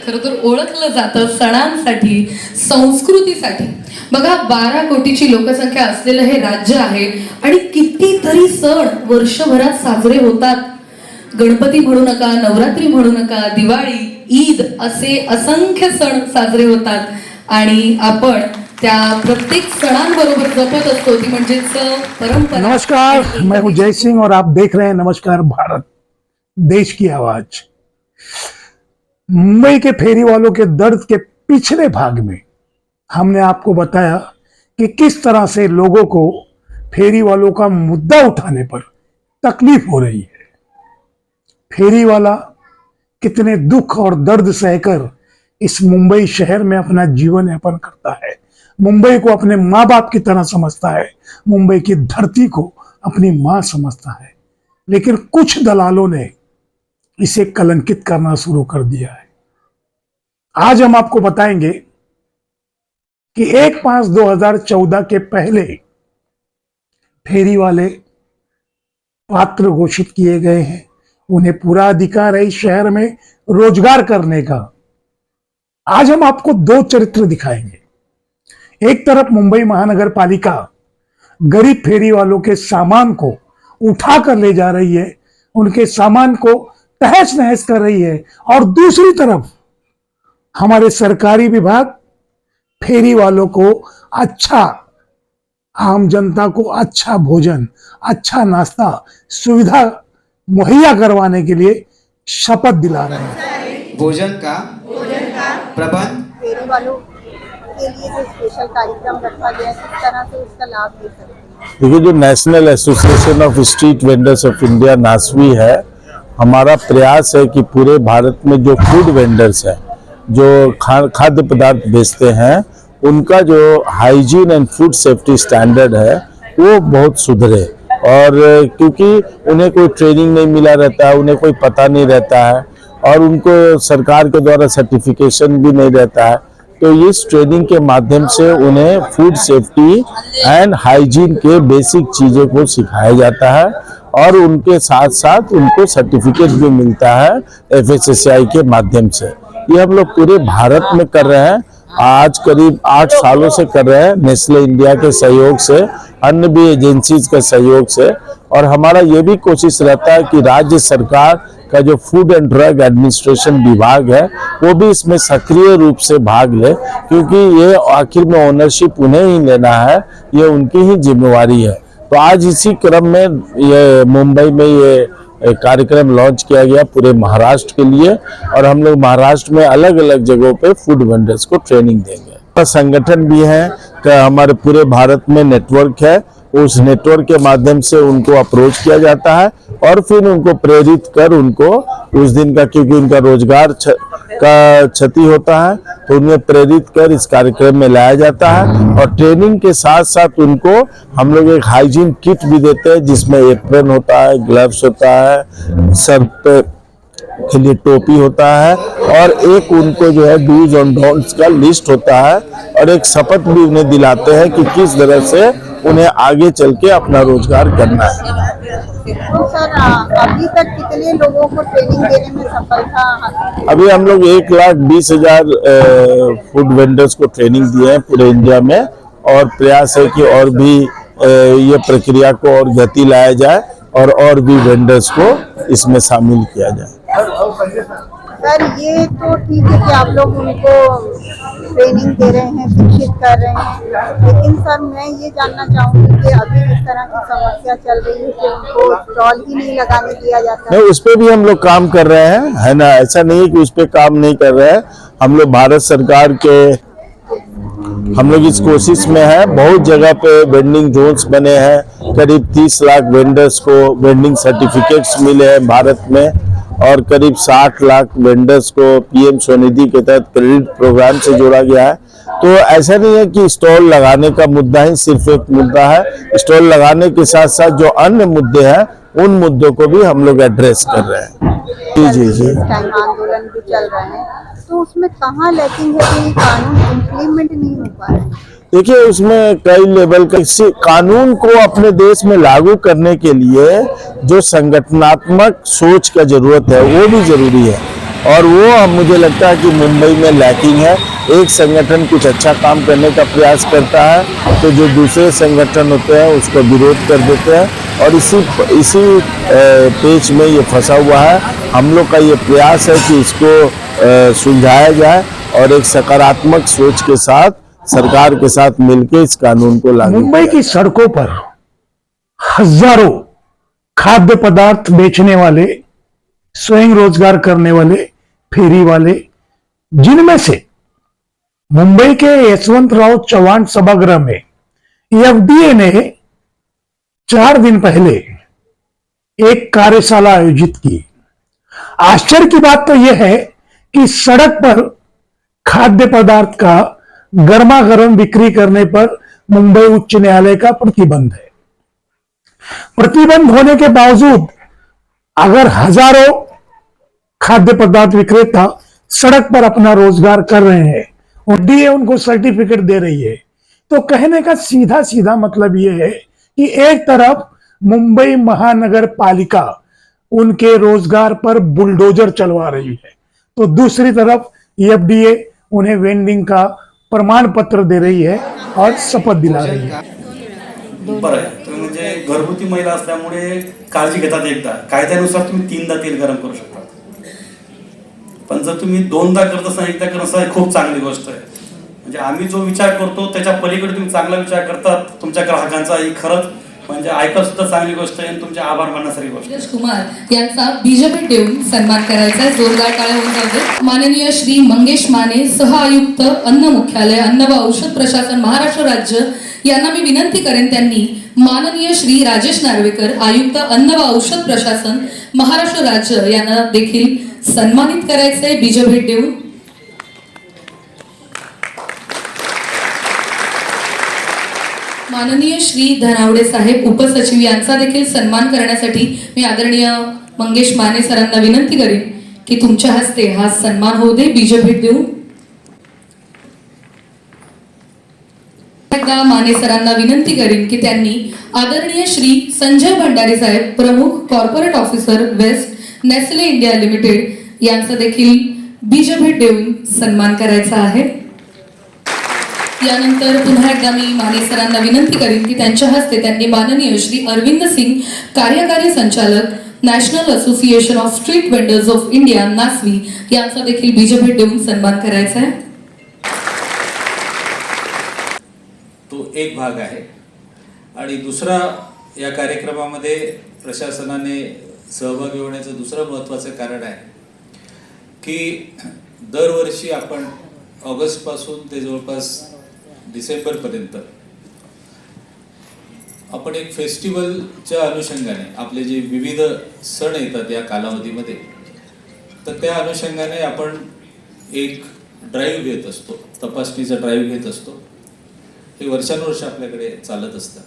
खरं तर ओळखलं जातं सणांसाठी, संस्कृतीसाठी. बघा 12 कोटीची लोकसंख्या असलेलं हे राज्य आहे आणि कितीतरी सण वर्षभरात साजरे होतात. गणपती म्हणू नका, नवरात्री म्हणू नका, दिवाळी, ईद असे असंख्य सण साजरे होतात आणि आपण त्या प्रत्येक सणांबरोबर जपत असतो ती म्हणजेच परंपरा. नमस्कार, मैं हूं जय सिंह और आप देख रहे हैं नमस्कार भारत, देश की आवाज। मुंबई के फेरी वालों के दर्द के पिछले भाग में हमने आपको बताया कि किस तरह से लोगों को फेरी वालों का मुद्दा उठाने पर तकलीफ हो रही है। फेरी वाला कितने दुख और दर्द सहकर इस मुंबई शहर में अपना जीवन यापन करता है, मुंबई को अपने माँ बाप की तरह समझता है, मुंबई की धरती को अपनी माँ समझता है। लेकिन कुछ दलालों ने इसे कलंकित करना शुरू कर दिया है। आज हम आपको बताएंगे कि 1/5/2014 के पहले फेरी वाले पात्र घोषित किए गए हैं, उन्हें पूरा अधिकार है इस शहर में रोजगार करने का। आज हम आपको दो चरित्र दिखाएंगे। एक तरफ मुंबई महानगर पालिका गरीब फेरी वालों के सामान को उठा कर ले जा रही है, उनके सामान को तहस नहस कर रही है, और दूसरी तरफ हमारे सरकारी विभाग फेरी वालों को अच्छा, आम जनता को अच्छा भोजन, अच्छा नाश्ता, सुविधा मुहैया करवाने के लिए शपथ दिला रहे हैं। भोजन का प्रबंध फेरी वालों के लिए जो स्पेशल कार्यक्रम रखा गया है, किस तरह से उसका लाभ ले सकते हैं? देखिए, जो national association of street vendors of India NASVI है, हमारा प्रयास है कि पूरे भारत में जो फूड वेंडर्स हैं, जो खाद्य पदार्थ बेचते हैं, उनका जो hygiene and food safety standard है वो बहुत सुधरे। और क्योंकि उन्हें कोई ट्रेनिंग नहीं मिला रहता है, उन्हें कोई पता नहीं रहता है और उनको सरकार के द्वारा सर्टिफिकेशन भी नहीं रहता है, तो इस ट्रेनिंग के माध्यम से उन्हें फूड सेफ्टी एंड हाइजीन के बेसिक चीज़ों को सिखाया जाता है और उनके साथ साथ उनको सर्टिफिकेट भी मिलता है FSSAI के माध्यम से। ये हम लोग पूरे भारत में कर रहे हैं, आज करीब 8 सालों से कर रहे हैं, नेस्ले इंडिया के सहयोग से, अन्य भी एजेंसीज के सहयोग से। और हमारा ये भी कोशिश रहता है कि राज्य सरकार का जो फूड एंड ड्रग एडमिनिस्ट्रेशन विभाग है वो भी इसमें सक्रिय रूप से भाग ले, क्योंकि ये आखिर में ओनरशिप उन्हें ही लेना है, ये उनकी ही जिम्मेवारी है। तो आज इसी क्रम में ये मुंबई में ये कार्यक्रम लॉन्च किया गया पूरे महाराष्ट्र के लिए, और हम लोग महाराष्ट्र में अलग अलग जगहों पे फूड वेंडर्स को ट्रेनिंग देंगे। संगठन भी है कि हमारे पूरे भारत में नेटवर्क है, उस नेटवर्क के माध्यम से उनको अप्रोच किया जाता है और फिर उनको प्रेरित कर उनको उस दिन का, क्योंकि उनका रोजगार का क्षति होता है, तो उन्हें प्रेरित कर इस कार्यक्रम में लाया जाता है। और ट्रेनिंग के साथ साथ उनको हम लोग एक हाइजीन किट भी देते हैं, जिसमें एप्रन होता है, ग्लव्स होता है, सर पे के लिए टोपी होता है, और एक उनको जो है डूज और डोंट्स का लिस्ट होता है, और एक शपथ भी उन्हें दिलाते हैं कि किस तरह से उन्हें आगे चल के अपना रोजगार करना है। तो सर, अभी तक कितने लोगों को ट्रेनिंग देने में सफलता हासिल? अभी हम लोग 1,20,000 फूड वेंडर्स को ट्रेनिंग दिए हैं पूरे इंडिया में, और प्रयास है कि और भी ये प्रक्रिया को और गति लाया जाए और भी वेंडर्स को इसमें शामिल किया जाए। सर, ये तो ठीक है कि आप लोग उनको ट्रेनिंग दे रहे हैं, शिक्षित कर रहे हैं, लेकिन सर मैं ये जानना चाहूँगी कि अभी इस तरह की समस्या चल रही है कि उनको स्टॉल ही नहीं लगाने दिया जाता। नहीं, उस पर भी हम लोग काम कर रहे हैं, है ना, ऐसा नहीं है कि उस पर काम नहीं कर रहे हैं। हम लोग भारत सरकार के, हम लोग इस कोशिश में है, बहुत जगह पे वेंडिंग जोन्स बने हैं, करीब 30 लाख वेंडर्स को वेंडिंग सर्टिफिकेट्स मिले हैं भारत में, और करीब 60 लाख वेंडर्स को PM स्वनिधि के तहत क्रेडिट प्रोग्राम से जोड़ा गया है। तो ऐसा नहीं है कि स्टॉल लगाने का मुद्दा ही सिर्फ एक मुद्दा है, स्टॉल लगाने के साथ साथ जो अन्य मुद्दे हैं उन मुद्दों को भी हम लोग एड्रेस कर रहे हैं। जी आंदोलन भी चल रहे हैं, तो उसमें कहाँ लैकिंग है कि कानून इम्प्लीमेंट नहीं हो पा रहा है? देखिए, उसमें कई लेवल का, कानून को अपने देश में लागू करने के लिए जो संगठनात्मक सोच का जरूरत है वो भी जरूरी है। और वो मुझे लगता है कि मुंबई में लैकिंग है। एक संगठन कुछ अच्छा काम करने का प्रयास करता है तो जो दूसरे संगठन होते हैं उसको विरोध कर देते हैं, और इसी पेच में ये फंसा हुआ है। हम लोग का ये प्रयास है कि इसको सुलझाया जाए और एक सकारात्मक सोच के साथ सरकार के साथ मिलकर इस कानून को लागू मुंबई किया की सड़कों पर हजारों खाद्य पदार्थ बेचने वाले, स्वयं रोजगार करने वाले फेरी वाले, जिनमें से मुंबई के यशवंतराव चव्हाण सभागृह में एफडीए ने 4 दिन पहले एक कार्यशाला आयोजित की। आश्चर्य की बात तो यह है कि सड़क पर खाद्य पदार्थ का गर्मा गर्म बिक्री करने पर मुंबई उच्च न्यायालय का प्रतिबंध है। प्रतिबंध होने के बावजूद अगर हजारों खाद्य पदार्थ विक्रेता सड़क पर अपना रोजगार कर रहे हैं और डीए उनको सर्टिफिकेट दे रही है, तो कहने का सीधा सीधा मतलब यह है कि एक तरफ मुंबई महानगर पालिका उनके रोजगार पर बुलडोजर चलवा रही है, तो दूसरी तरफ एफडीए उन्हें वेंडिंग का प्रमाण पत्र दे रही है और शपथ दिला रही है। बरं आहे. तुम्ही म्हणजे घरगुती महिला असल्यामुळे काळजी घेतात एकदा, कायद्यानुसार तुम्ही 3दा तेल गरम करू शकता, पण जर तुम्ही 2दा करत असता, एकदा करत असता, खूप चांगली गोष्ट आहे. म्हणजे आम्ही जो विचार करतो त्याच्या पलीकडे तुम्ही चांगला विचार करतात तुमच्या ग्राहकांचा, ही खरंच म्हणजे ऐकत सुद्धा चांगली गोष्ट आहे आणि तुमचे आभार मानण्यासारखी गोष्ट आहे. तेजस कुमार यांचा बीजभेट देऊन सन्मान करायचा आहे. जोरदार टाळ्या होऊन जाऊ दे. माननीय श्री मंगेश माने, सह आयुक्त अन्न मुख्यालय, अन्न व औषध प्रशासन, महाराष्ट्र राज्य यांना मी विनंती करेन त्यांनी माननीय श्री राजेश नार्वेकर, आयुक्त अन्न व औषध प्रशासन, महाराष्ट्र राज्य यांना देखील सन्मानित करायचंय बीजभेट देऊन. माननीय श्री धनावडे साहेब उपसचिव यांचा देखील सन्मान करण्यासाठी मी आदरणीय मंगेश माने सरांना विनंती करेन की तुमच्या हस्ते हा सन्मान होऊ दे बीजभेट देऊन. एकदा माने सरांना विनंती करेन की त्यांनी आदरणीय श्री संजय भंडारी साहेब, प्रमुख corporate officer west Nestle India Limited यांचा देखील बीजभेट देऊन सन्मान करायचा आहे. यानंतर पुन्हा एकदा मी माने सरांना विनंती करेन की त्यांच्या हस्ते त्यांनी माननीय श्री अरविंद सिंग, कार्यकारी संचालक, national association of street vendors of India NASVI यांचा देखील बीजभेट देऊन सन्मान करायचा आहे. तो एक भाग आहे. आणि दुसरा, या कार्यक्रमामध्ये प्रशासनाने सहभागी होण्याचं दुसरं महत्त्वाचं कारण आहे की दरवर्षी आपण ऑगस्टपासून ते जवळपास डिसेंबरपर्यंत आपण एक फेस्टिवलच्या अनुषंगाने आपले जे विविध सण येतात या कालावधीमध्ये, तर त्या अनुषंगाने आपण एक ड्राईव्ह घेत असतो, तपासणीचा ड्राईव्ह घेत असतो. हे वर्षानुवर्ष आपल्याकडे चालत असतं.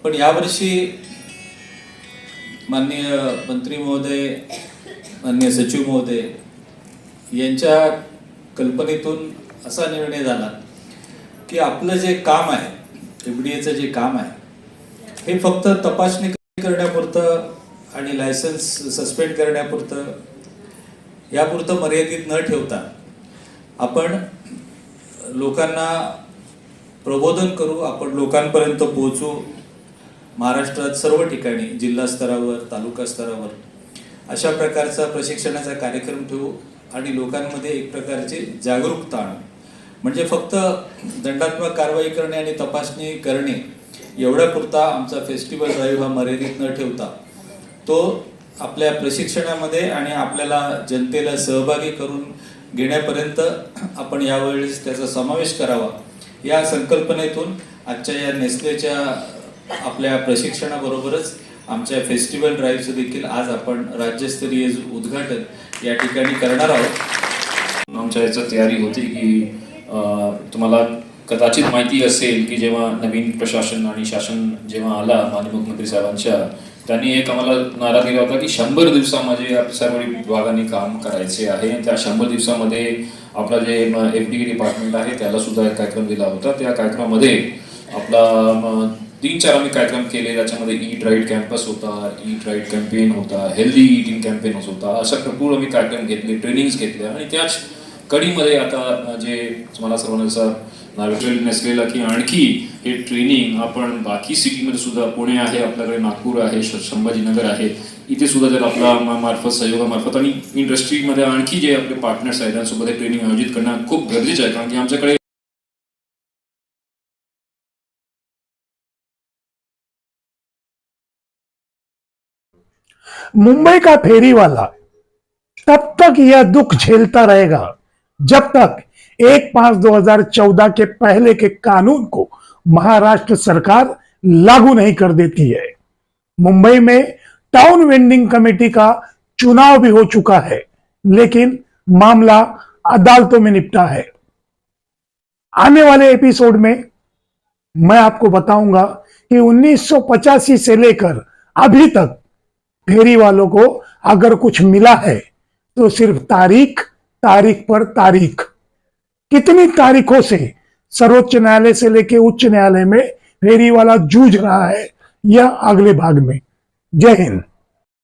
पण यावर्षी माननीय मंत्री महोदय, माननीय सचिव महोदय यांच्या कल्पनेतून असा निर्णय झाला की आपलं जे काम आहे, एफडीएचं जे काम आहे, हे फक्त तपासणी करण्यापुरतं आणि लायसन्स सस्पेंड करण्यापुरतं यापुरतं मर्यादित न ठेवता आपण लोकांना प्रबोधन करू, आपण लोकांपर्यंत पोहोचू. महाराष्ट्रात सर्व ठिकाणी जिल्हा स्तरावर, तालुका स्तरावर अशा प्रकारचा प्रशिक्षणाचा कार्यक्रम ठेवू आणि लोकांमध्ये एक प्रकारची जागरूकता आणू. म्हणजे फक्त दंडात्मक कारवाई करणे आणि तपासणी करणे एवढ्यापुरता आमचा फेस्टिवल ड्राईव्ह हा मर्यादित न ठेवता तो आपल्या प्रशिक्षणामध्ये आणि आपल्याला जनतेला सहभागी करून घेण्यापर्यंत आपण यावेळेस त्याचा समावेश करावा. या संकल्पनेतून आजच्या या नेस्लेच्या आपल्या प्रशिक्षणाबरोबरच आमच्या फेस्टिवल ड्राईव्हचं देखील आज आपण राज्यस्तरीय उद्घाटन या ठिकाणी करणार आहोत. आमच्या याचं तयारी होती की तुम्हाला कदाचित माहिती असेल की जेव्हा नवीन प्रशासन आणि शासन जेव्हा आला माननीय मुख्यमंत्री साहेबांच्या, त्यांनी एक आम्हाला नारा दिला होता की 100 दिवसामध्ये या सर्व विभागांनी काम करायचे आहे. त्या 100 दिवसामध्ये आपला जे एफडीए डिपार्टमेंट आहे त्याला सुद्धा एक कार्यक्रम दिला होता. त्या कार्यक्रमामध्ये आपला 3-4 आम्ही कार्यक्रम केले. त्याच्यामध्ये ईट राईट कॅम्पस होता, ईट राईट कॅम्पेन होता, हेल्दी ईटिंग कॅम्पेन होता. अशा भरपूर आम्ही कार्यक्रम घेतले, ट्रेनिंग्स घेतल्या. आणि त्याच कडीमध्ये आता जे मला सर्वांना जसं नाविक नसलेला की आणखी हे ट्रेनिंग आपण बाकी सिटीमध्ये सुद्धा, पुणे आहे आपल्याकडे, नागपूर आहे, संभाजीनगर आहे, इथे सुद्धा जर आपला मार्फत सहयोगामार्फत आणि इंडस्ट्रीमध्ये आणखी जे आपले पार्टनर्स आहेत त्यांसोबत हे ट्रेनिंग आयोजित करणं खूप गरजेचं आहे. कारण की आमच्याकडे मुंबई का फेरी वाला तब तक यह दुख झेलता रहेगा जब तक 1/5/2014 के पहले के कानून को महाराष्ट्र सरकार लागू नहीं कर देती है। मुंबई में टाउन वेंडिंग कमेटी का चुनाव भी हो चुका है, लेकिन मामला अदालतों में निपटा है। आने वाले एपिसोड में मैं आपको बताऊंगा कि 1985 से लेकर अभी तक फेरी वालों को अगर कुछ मिला है तो सिर्फ तारीख पर तारीख। कितनी तारीखों से सर्वोच्च न्यायालय से लेकर उच्च न्यायालय में फेरी वाला जूझ रहा है, यह अगले भाग में। जय हिंद।